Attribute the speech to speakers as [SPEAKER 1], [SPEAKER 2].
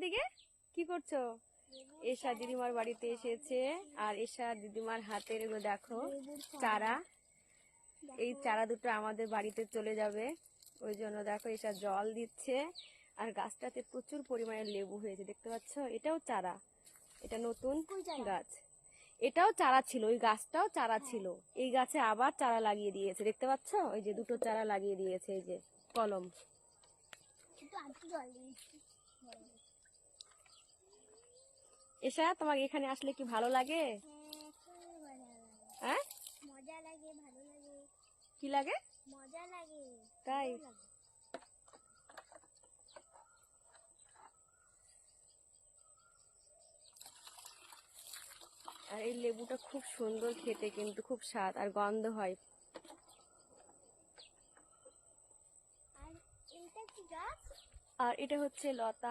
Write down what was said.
[SPEAKER 1] এদিকে কি করছো? এশা দিদিমার বাড়িতে এসেছে আর এশা দিদিমার হাতের এগুলো দেখো চারা। এই চারা দুটো আমাদের বাড়িতে চলে যাবে, ওই জন্য দেখো এশা জল দিচ্ছে। আর গাছটাতে প্রচুর পরিমাণে লেবু হয়েছে, দেখতে পাচ্ছ? এটাও চারা, এটা নতুন গাছ। এটাও চারা ছিল, ওই গাছটাও চারা ছিল। এই গাছে আবার চারা লাগিয়ে দিয়েছে, দেখতে পাচ্ছ? ওই যে দুটো চারা লাগিয়ে দিয়েছে, এই যে কলম। এশা, তোমাকে এখানে আসলে কি ভালো লাগে? হ্যাঁ,
[SPEAKER 2] মজা লাগে, ভালো লাগে।
[SPEAKER 1] কি লাগে?
[SPEAKER 2] মজা লাগে।
[SPEAKER 1] তাই? আর এই লেবুটা খুব সুন্দর খেতে, কিন্তু খুব স্বাদ আর গন্ধ হয়।
[SPEAKER 2] আর এইটা কি গাছ?
[SPEAKER 1] আর এটা হচ্ছে লতা।